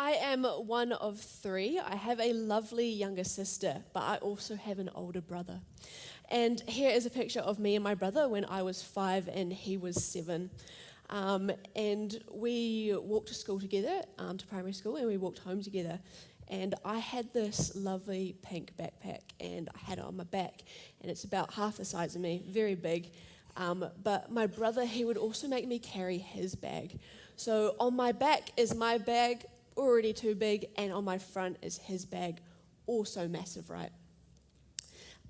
I am one of three. I have a lovely younger sister, but I also have an older brother. And here is a picture of me and my brother when I was 5 and he was 7. And we walked to school together, to primary school, and we walked home together. And I had this lovely pink backpack, and I had it on my back, and it's about half the size of me, very big. But my brother, he would also make me carry his bag. So on my back is my bag, already too big, and on my front is his bag, also massive, right?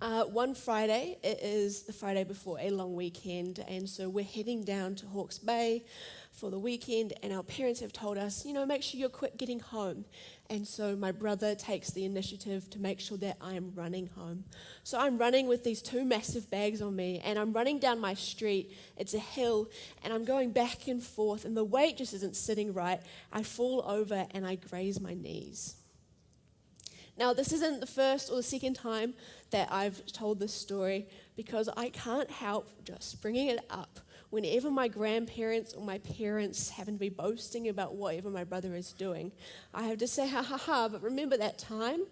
One Friday, it is the Friday before a long weekend, and so we're heading down to Hawke's Bay for the weekend, and our parents have told us, make sure you're quick getting home. And so my brother takes the initiative to make sure that I am running home. So I'm running with these 2 massive bags on me, and I'm running down my street. It's a hill, and I'm going back and forth, and the weight just isn't sitting right. I fall over, and I graze my knees. Now, this isn't the first or the second time that I've told this story, because I can't help just bringing it up whenever my grandparents or my parents happen to be boasting about whatever my brother is doing. I have to say, ha ha ha, but remember that time?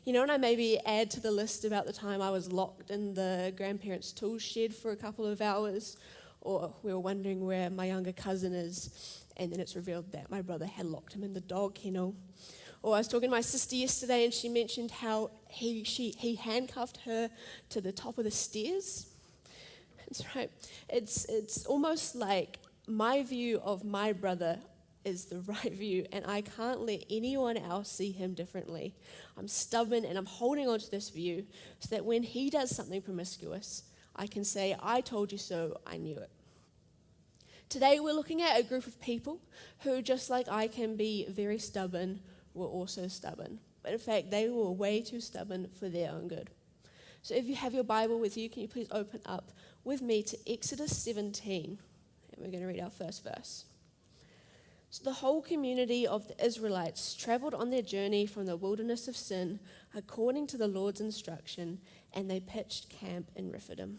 And I maybe add to the list about the time I was locked in the grandparents' tool shed for a couple of hours, or we were wondering where my younger cousin is, and then it's revealed that my brother had locked him in the dog kennel. Or I was talking to my sister yesterday, and she mentioned how he handcuffed her to the top of the stairs. That's right. It's almost like my view of my brother is the right view, and I can't let anyone else see him differently. I'm stubborn, and I'm holding on to this view so that when he does something promiscuous, I can say, I told you so, I knew it. Today we're looking at a group of people who, just like I can be very stubborn, were also stubborn. But in fact, they were way too stubborn for their own good. So if you have your Bible with you, can you please open up with me to Exodus 17, and we're going to read our first verse. So the whole community of the Israelites traveled on their journey from the wilderness of Sin according to the Lord's instruction, and they pitched camp in Rephidim.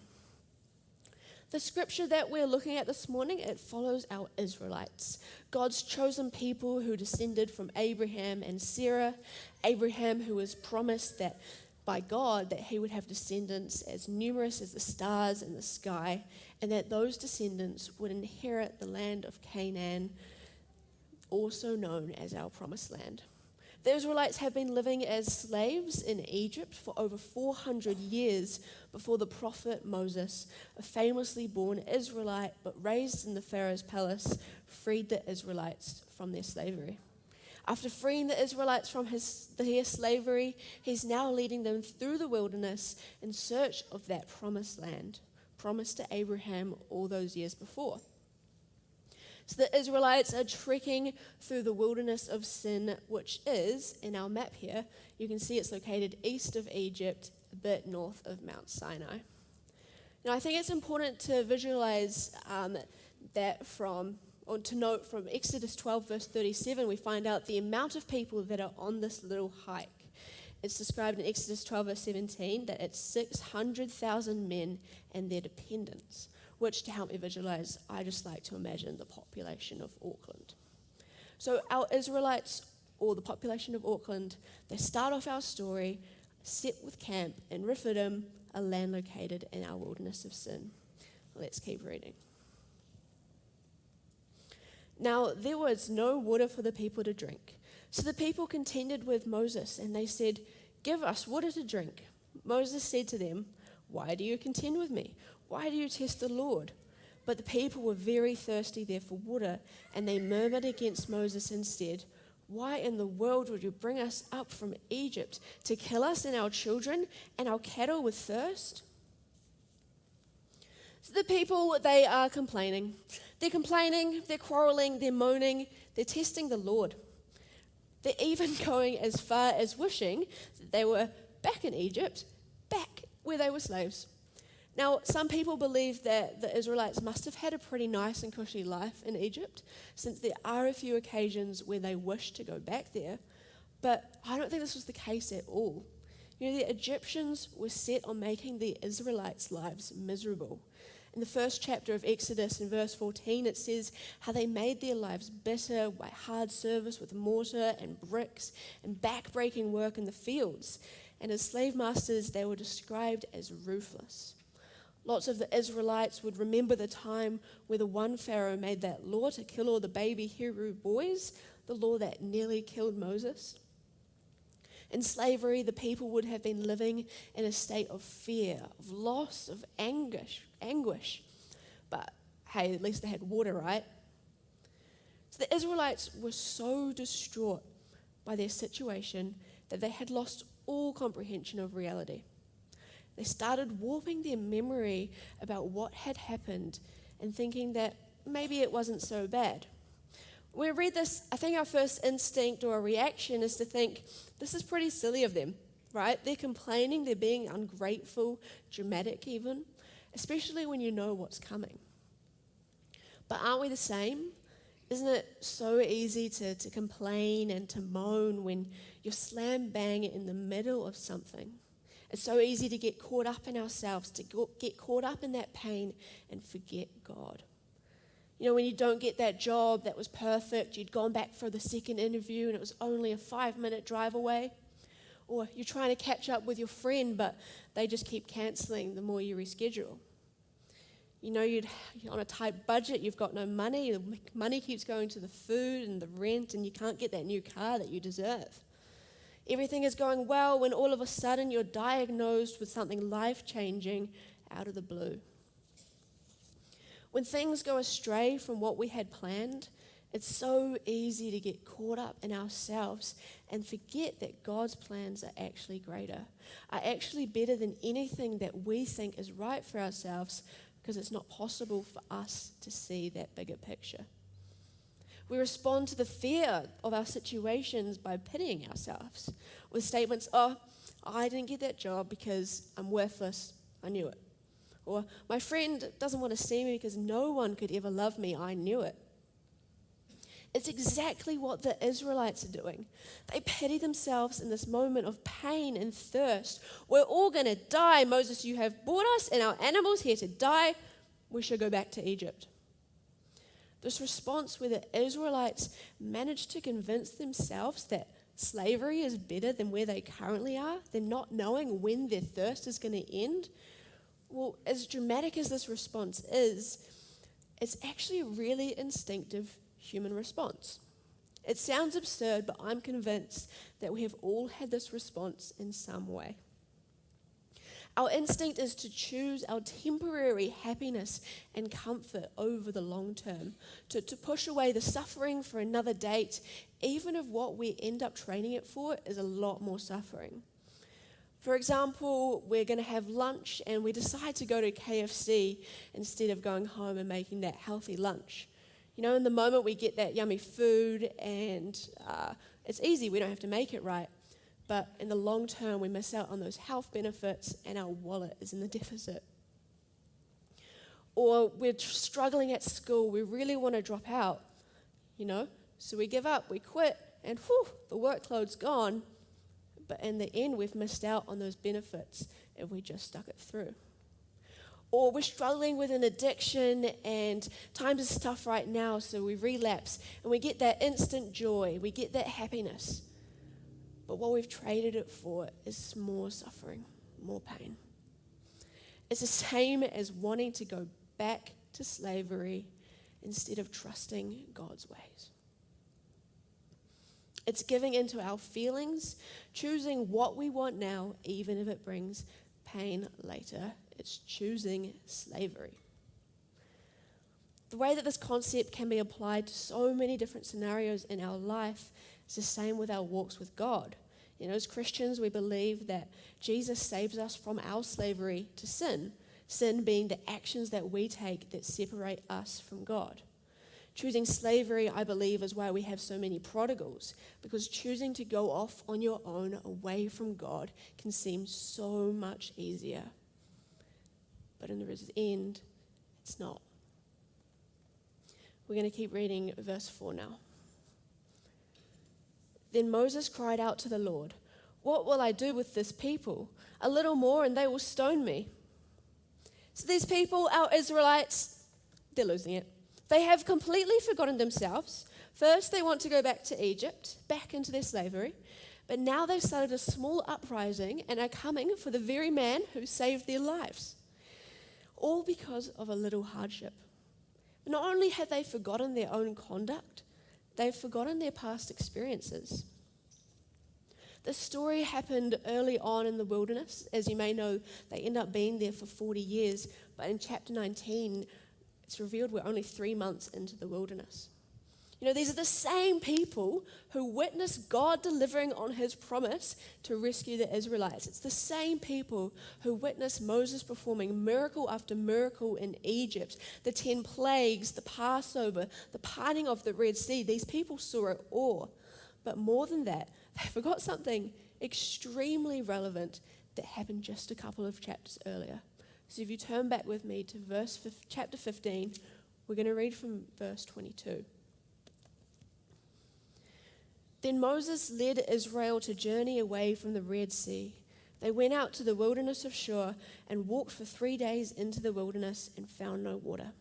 The scripture that we're looking at this morning, it follows our Israelites, God's chosen people who descended from Abraham and Sarah. Abraham, who was promised that by God that he would have descendants as numerous as the stars in the sky, and that those descendants would inherit the land of Canaan, also known as our promised land. The Israelites have been living as slaves in Egypt for over 400 years before the prophet Moses, a famously born Israelite but raised in the Pharaoh's palace, freed the Israelites from their slavery. After freeing the Israelites from their slavery, he's now leading them through the wilderness in search of that promised land, promised to Abraham all those years before. So the Israelites are trekking through the wilderness of Sin, which is, in our map here, you can see it's located east of Egypt, a bit north of Mount Sinai. Now, I think it's important to visualize to note from Exodus 12, verse 37, we find out the amount of people that are on this little hike. It's described in Exodus 12, verse 17, that it's 600,000 men and their dependents, which, to help me visualize, I just like to imagine the population of Auckland. So our Israelites, or the population of Auckland, they start off our story set with camp in Rephidim, a land located in our wilderness of Sin. Let's keep reading. Now there was no water for the people to drink. So the people contended with Moses, and they said, "Give us water to drink." Moses said to them, "Why do you contend with me? Why do you test the Lord?" But the people were very thirsty there for water, and they murmured against Moses and said, "Why in the world would you bring us up from Egypt to kill us and our children and our cattle with thirst?" So the people, they are complaining. They're complaining, they're quarreling, they're moaning, they're testing the Lord. They're even going as far as wishing that they were back in Egypt, back where they were slaves. Now, some people believe that the Israelites must have had a pretty nice and cushy life in Egypt, since there are a few occasions where they wish to go back there, but I don't think this was the case at all. The Egyptians were set on making the Israelites' lives miserable. In the first chapter of Exodus, in verse 14, it says how they made their lives bitter by hard service with mortar and bricks and back-breaking work in the fields. And as slave masters, they were described as ruthless. Lots of the Israelites would remember the time where the one Pharaoh made that law to kill all the baby Hebrew boys, the law that nearly killed Moses. In slavery, the people would have been living in a state of fear, of loss, of anguish. But hey, at least they had water, right? So the Israelites were so distraught by their situation that they had lost all comprehension of reality. They started warping their memory about what had happened and thinking that maybe it wasn't so bad. When we read this, I think our first instinct or reaction is to think, this is pretty silly of them, right? They're complaining, they're being ungrateful, dramatic even, especially when you know what's coming. But aren't we the same? Isn't it so easy to complain and to moan when you're slam bang in the middle of something? It's so easy to get caught up in ourselves, to get caught up in that pain and forget God. You know, when you don't get that job that was perfect, you'd gone back for the second interview and it was only a 5-minute drive away. Or you're trying to catch up with your friend, but they just keep cancelling the more you reschedule. You know, you're on a tight budget, you've got no money, the money keeps going to the food and the rent, and you can't get that new car that you deserve. Everything is going well when all of a sudden you're diagnosed with something life-changing out of the blue. When things go astray from what we had planned, it's so easy to get caught up in ourselves and forget that God's plans are actually greater, are actually better than anything that we think is right for ourselves, because it's not possible for us to see that bigger picture. We respond to the fear of our situations by pitying ourselves with statements, oh, I didn't get that job because I'm worthless, I knew it. Or my friend doesn't want to see me because no one could ever love me, I knew it. It's exactly what the Israelites are doing. They pity themselves in this moment of pain and thirst. We're all going to die. Moses, you have brought us and our animals here to die. We should go back to Egypt. This response where the Israelites managed to convince themselves that slavery is better than where they currently are, they're not knowing when their thirst is going to end. Well, as dramatic as this response is, it's actually a really instinctive human response. It sounds absurd, but I'm convinced that we have all had this response in some way. Our instinct is to choose our temporary happiness and comfort over the long term, to push away the suffering for another date, even if what we end up training it for is a lot more suffering. For example, we're going to have lunch and we decide to go to KFC instead of going home and making that healthy lunch. You know, in the moment we get that yummy food and it's easy, we don't have to make it right. But in the long term, we miss out on those health benefits and our wallet is in the deficit. Or we're struggling at school, we really want to drop out, you know, so we give up, we quit, and whew, the workload's gone. But in the end, we've missed out on those benefits if we just stuck it through. Or we're struggling with an addiction and times is tough right now, so we relapse and we get that instant joy, we get that happiness. But what we've traded it for is more suffering, more pain. It's the same as wanting to go back to slavery instead of trusting God's ways. It's giving into our feelings, choosing what we want now, even if it brings pain later. It's choosing slavery. The way that this concept can be applied to so many different scenarios in our life is the same with our walks with God. You know, as Christians, we believe that Jesus saves us from our slavery to sin, sin being the actions that we take that separate us from God. Choosing slavery, I believe, is why we have so many prodigals, because choosing to go off on your own away from God can seem so much easier. But in the end, it's not. We're going to keep reading verse 4 now. Then Moses cried out to the Lord, "What will I do with this people? A little more and they will stone me." So these people, our Israelites, they're losing it. They have completely forgotten themselves. First, they want to go back to Egypt, back into their slavery. But now they've started a small uprising and are coming for the very man who saved their lives. All because of a little hardship. Not only have they forgotten their own conduct, they've forgotten their past experiences. The story happened early on in the wilderness. As you may know, they end up being there for 40 years. But in chapter 19, it's revealed we're only 3 months into the wilderness. You know, these are the same people who witnessed God delivering on his promise to rescue the Israelites. It's the same people who witnessed Moses performing miracle after miracle in Egypt, the 10 plagues, the Passover, the parting of the Red Sea. These people saw it all. But more than that, they forgot something extremely relevant that happened just a couple of chapters earlier. So if you turn back with me to chapter 15, we're going to read from verse 22. Then Moses led Israel to journey away from the Red Sea. They went out to the wilderness of Shur and walked for 3 days into the wilderness and found no water.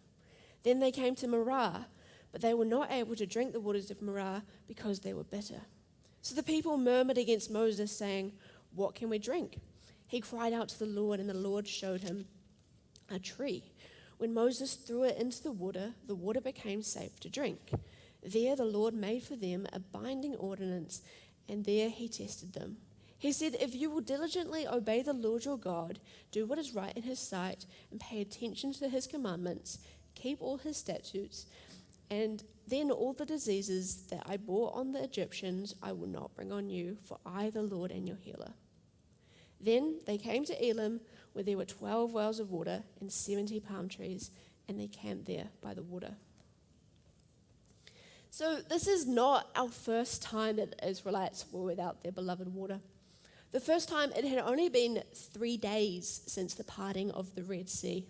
Then they came to Marah, but they were not able to drink the waters of Marah because they were bitter. So the people murmured against Moses, saying, "What can we drink?" He cried out to the Lord, and the Lord showed him a tree. When Moses threw it into the water became safe to drink. There the Lord made for them a binding ordinance, and there he tested them. He said, "If you will diligently obey the Lord your God, do what is right in his sight, and pay attention to his commandments, keep all his statutes, and then all the diseases that I brought on the Egyptians I will not bring on you, for I, the Lord, am your healer." Then they came to Elim, where there were 12 wells of water and 70 palm trees, and they camped there by the water. So this is not our first time that the Israelites were without their beloved water. The first time, it had only been 3 days since the parting of the Red Sea,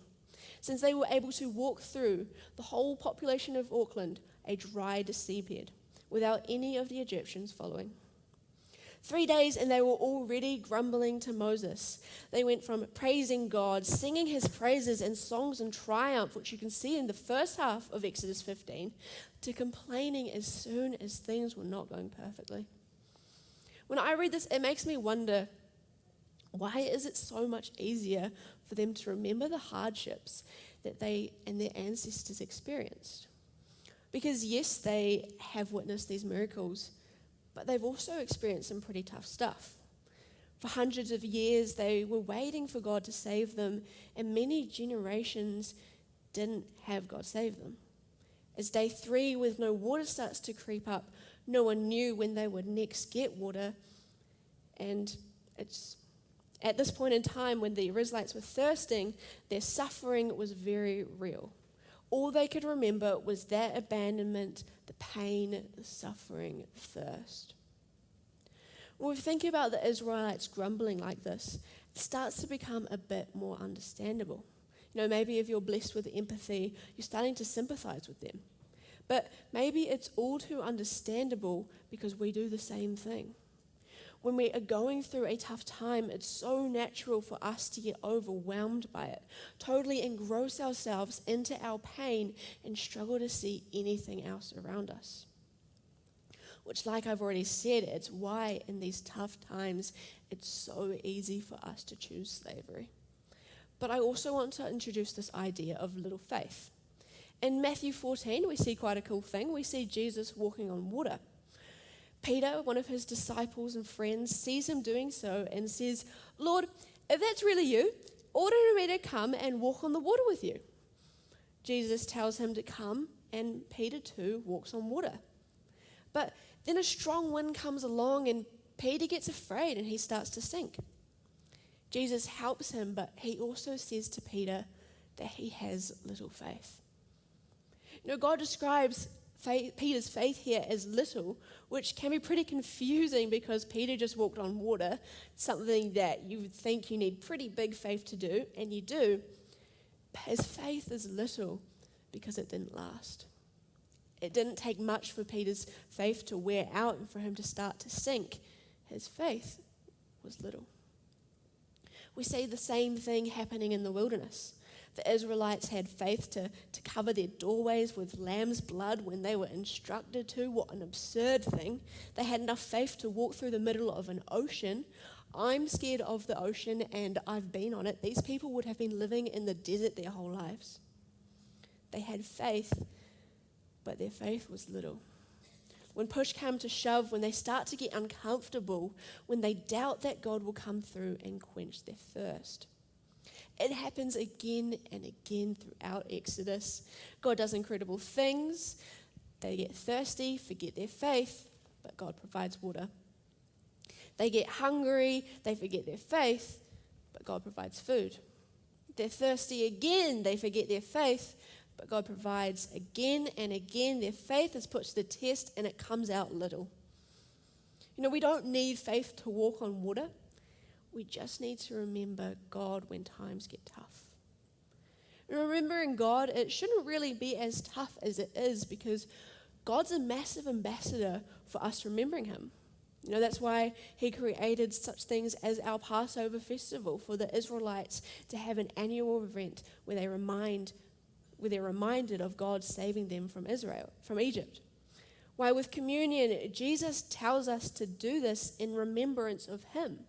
since they were able to walk through the whole population of Auckland, a dried seabed, without any of the Egyptians following. 3 days and they were already grumbling to Moses. They went from praising God, singing his praises and songs in triumph, which you can see in the first half of Exodus 15, to complaining as soon as things were not going perfectly. When I read this, it makes me wonder, why is it so much easier for them to remember the hardships that they and their ancestors experienced? Because yes, they have witnessed these miracles, but they've also experienced some pretty tough stuff. For hundreds of years, they were waiting for God to save them, and many generations didn't have God save them. As day 3, with no water, starts to creep up, no one knew when they would next get water, and it's at this point in time when the Israelites were thirsting, their suffering was very real. All they could remember was that abandonment, the pain, the suffering, the thirst. When we think about the Israelites grumbling like this, it starts to become a bit more understandable. You know, maybe if you're blessed with empathy, you're starting to sympathize with them. But maybe it's all too understandable because we do the same thing. When we are going through a tough time, it's so natural for us to get overwhelmed by it, totally engross ourselves into our pain and struggle to see anything else around us. Which, like I've already said, it's why in these tough times, it's so easy for us to choose slavery. But I also want to introduce this idea of little faith. In Matthew 14, we see quite a cool thing. We see Jesus walking on water. Peter, one of his disciples and friends, sees him doing so and says, "Lord, if that's really you, order me to come and walk on the water with you." Jesus tells him to come, and Peter too walks on water. But then a strong wind comes along and Peter gets afraid and he starts to sink. Jesus helps him, but he also says to Peter that he has little faith. You know, God describes Peter's faith here as little, which can be pretty confusing because Peter just walked on water, something that you would think you need pretty big faith to do, and you do. But his faith is little because it didn't last. It didn't take much for Peter's faith to wear out and for him to start to sink. His faith was little. We see the same thing happening in the wilderness. The Israelites had faith to cover their doorways with lamb's blood when they were instructed to. What an absurd thing. They had enough faith to walk through the middle of an ocean. I'm scared of the ocean and I've been on it. These people would have been living in the desert their whole lives. They had faith, but their faith was little. When push comes to shove, when they start to get uncomfortable, when they doubt that God will come through and quench their thirst. It happens again and again throughout Exodus. God does incredible things. They get thirsty, forget their faith, but God provides water. They get hungry, they forget their faith, but God provides food. They're thirsty again, they forget their faith, but God provides again and again. Their faith is put to the test and it comes out little. We don't need faith to walk on water. We just need to remember God when times get tough. And remembering God, it shouldn't really be as tough as it is because God's a massive ambassador for us remembering him. That's why he created such things as our Passover festival for the Israelites to have an annual event where they're reminded of God saving them from Egypt. Why with communion, Jesus tells us to do this in remembrance of him.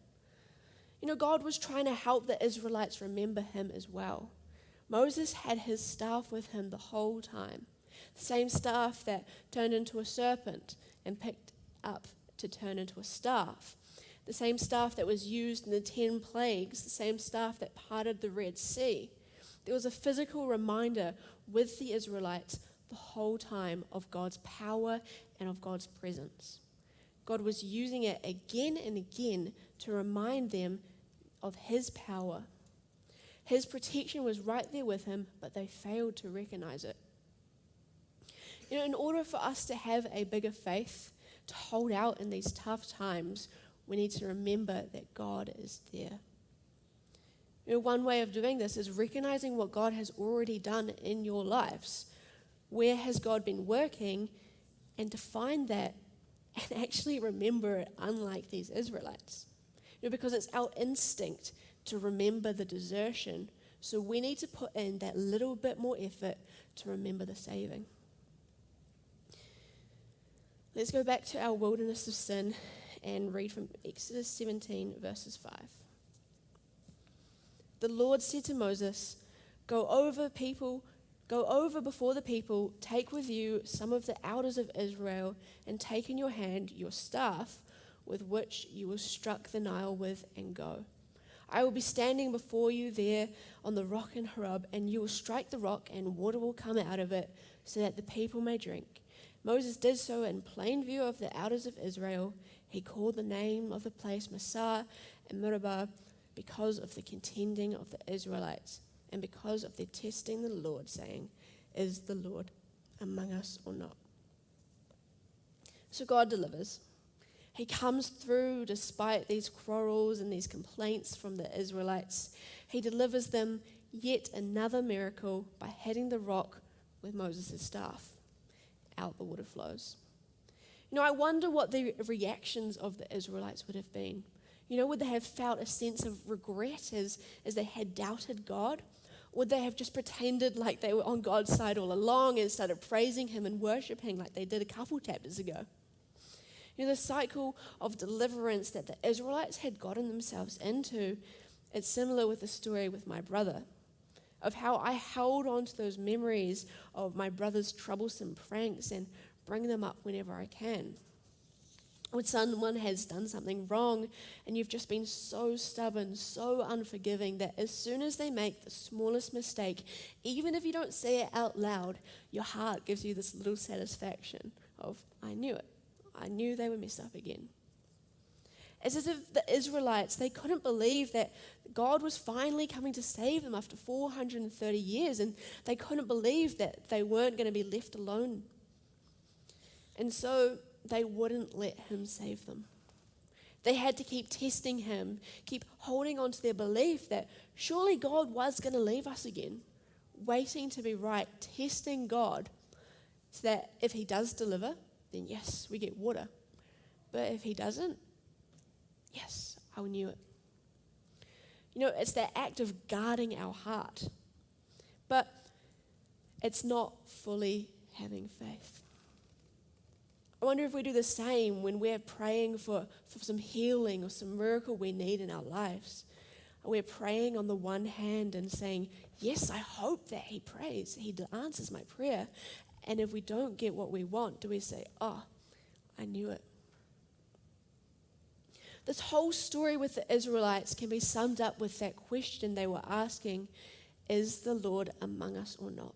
God was trying to help the Israelites remember him as well. Moses had his staff with him the whole time. The same staff that turned into a serpent and picked up to turn into a staff. The same staff that was used in the 10 plagues. The same staff that parted the Red Sea. There was a physical reminder with the Israelites the whole time of God's power and of God's presence. God was using it again and again to remind them of his power. His protection was right there with him, but they failed to recognize it. In order for us to have a bigger faith, to hold out in these tough times, we need to remember that God is there. One way of doing this is recognizing what God has already done in your lives. Where has God been working? And to find that and actually remember it, unlike these Israelites. Because it's our instinct to remember the desertion. So we need to put in that little bit more effort to remember the saving. Let's go back to our wilderness of sin and read from Exodus 17, verses 5. The Lord said to Moses, Go over before the people, take with you some of the elders of Israel, and take in your hand your staff, with which you will struck the Nile with, and go. I will be standing before you there on the rock in Horeb, and you will strike the rock, and water will come out of it, so that the people may drink. Moses did so in plain view of the elders of Israel. He called the name of the place Massah and Meribah because of the contending of the Israelites, and because of their testing the Lord, saying, Is the Lord among us or not? So God delivers. He comes through despite these quarrels and these complaints from the Israelites. He delivers them yet another miracle by hitting the rock with Moses' staff. Out the water flows. I wonder what the reactions of the Israelites would have been. Would they have felt a sense of regret as they had doubted God? Would they have just pretended like they were on God's side all along and started praising him and worshiping like they did a couple chapters ago? The cycle of deliverance that the Israelites had gotten themselves into, it's similar with the story with my brother, of how I held on to those memories of my brother's troublesome pranks and bring them up whenever I can. When someone has done something wrong and you've just been so stubborn, so unforgiving that as soon as they make the smallest mistake, even if you don't say it out loud, your heart gives you this little satisfaction of, I knew it. I knew they would mess up again. It's as if the Israelites, they couldn't believe that God was finally coming to save them after 430 years, and they couldn't believe that they weren't going to be left alone. And so they wouldn't let him save them. They had to keep testing him, keep holding on to their belief that surely God was going to leave us again, waiting to be right, testing God, so that if he does deliver, then yes, we get water. But if he doesn't, yes, I knew it. It's that act of guarding our heart. But it's not fully having faith. I wonder if we do the same when we're praying for some healing or some miracle we need in our lives. We're praying on the one hand and saying, yes, I hope that he answers my prayer. And if we don't get what we want, do we say, oh, I knew it? This whole story with the Israelites can be summed up with that question they were asking, is the Lord among us or not?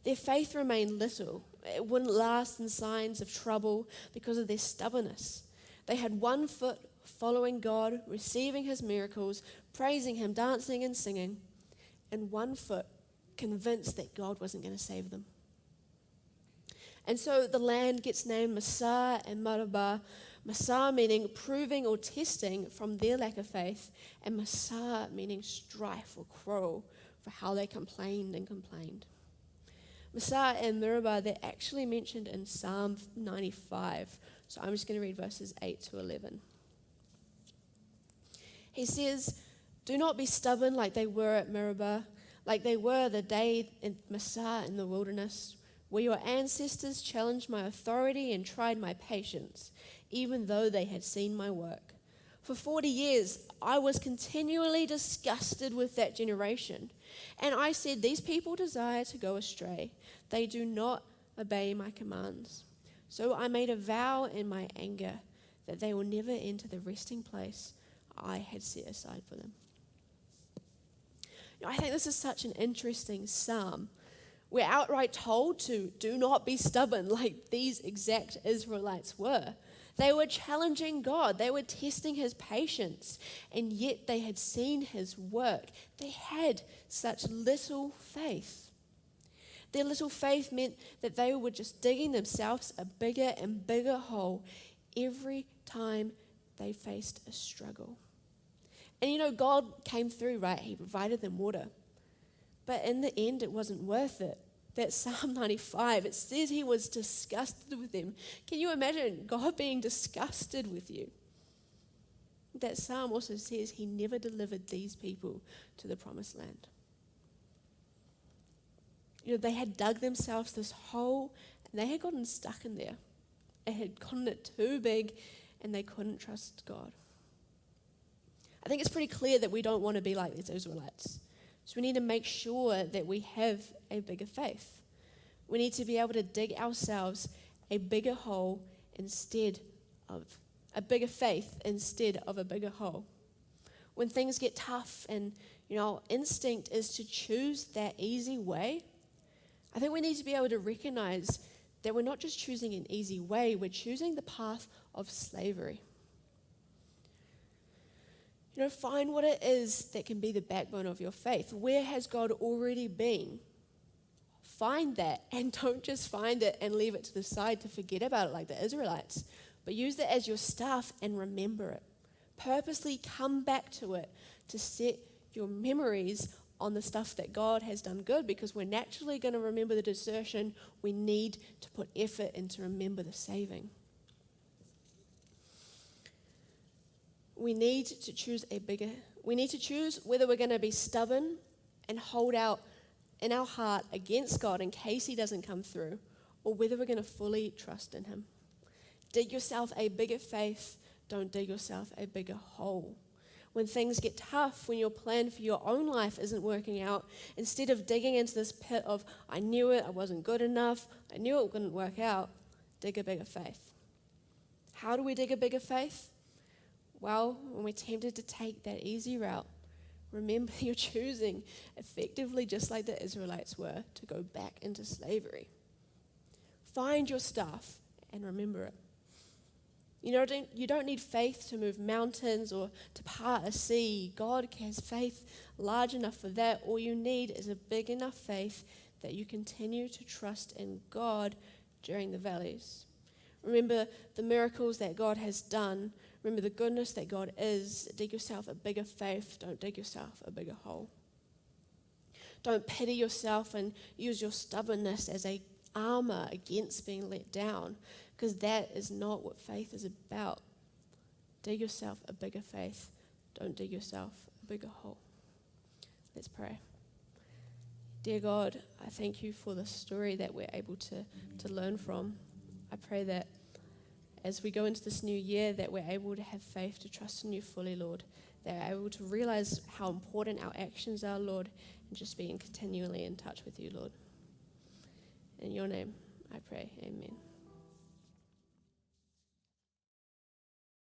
Their faith remained little. It wouldn't last in signs of trouble because of their stubbornness. They had one foot following God, receiving his miracles, praising him, dancing and singing, and one foot convinced that God wasn't going to save them. And so the land gets named Massah and Meribah. Massah meaning proving or testing from their lack of faith, and Massah meaning strife or quarrel for how they complained and complained. Massah and Meribah, they're actually mentioned in Psalm 95. So I'm just going to read verses 8 to 11. He says, do not be stubborn like they were at Meribah, like they were the day in Massah in the wilderness, where your ancestors challenged my authority and tried my patience, even though they had seen my work. For 40 years, I was continually disgusted with that generation. And I said, these people desire to go astray. They do not obey my commands. So I made a vow in my anger that they will never enter the resting place I had set aside for them. I think this is such an interesting psalm. We're outright told to do not be stubborn like these exact Israelites were. They were challenging God. They were testing his patience. And yet they had seen his work. They had such little faith. Their little faith meant that they were just digging themselves a bigger and bigger hole every time they faced a struggle. And God came through, right? He provided them water. But in the end, it wasn't worth it. That Psalm 95, it says he was disgusted with them. Can you imagine God being disgusted with you? That psalm also says he never delivered these people to the promised land. They had dug themselves this hole and they had gotten stuck in there. It had gotten it too big and they couldn't trust God. I think it's pretty clear that we don't want to be like these Israelites. So we need to make sure that we have a bigger faith. We need to be able to dig ourselves a bigger hole instead of a bigger faith instead of a bigger hole. When things get tough and our instinct is to choose that easy way, I think we need to be able to recognize that we're not just choosing an easy way, we're choosing the path of slavery. Find what it is that can be the backbone of your faith. Where has God already been? Find that, and don't just find it and leave it to the side to forget about it like the Israelites, but use it as your staff and remember it. Purposely come back to it to set your memories on the stuff that God has done good, because we're naturally going to remember the desertion. We need to put effort into remember the saving. We need to choose whether we're going to be stubborn and hold out in our heart against God in case he doesn't come through, or whether we're going to fully trust in him. Dig yourself a bigger faith. Don't dig yourself a bigger hole. When things get tough, when your plan for your own life isn't working out, instead of digging into this pit of, I knew it, I wasn't good enough, I knew it wouldn't work out, dig a bigger faith. How do we dig a bigger faith? Well, when we're tempted to take that easy route, remember you're choosing effectively, just like the Israelites were, to go back into slavery. Find your stuff and remember it. You don't need faith to move mountains or to part a sea. God has faith large enough for that. All you need is a big enough faith that you continue to trust in God during the valleys. Remember the miracles that God has done. Remember the goodness that God is. Dig yourself a bigger faith. Don't dig yourself a bigger hole. Don't pity yourself and use your stubbornness as an armor against being let down, because that is not what faith is about. Dig yourself a bigger faith. Don't dig yourself a bigger hole. Let's pray. Dear God, I thank you for the story that we're able to learn from. I pray that as we go into this new year, that we're able to have faith to trust in you fully, Lord. That we're able to realize how important our actions are, Lord, and just being continually in touch with you, Lord. In your name, I pray. Amen.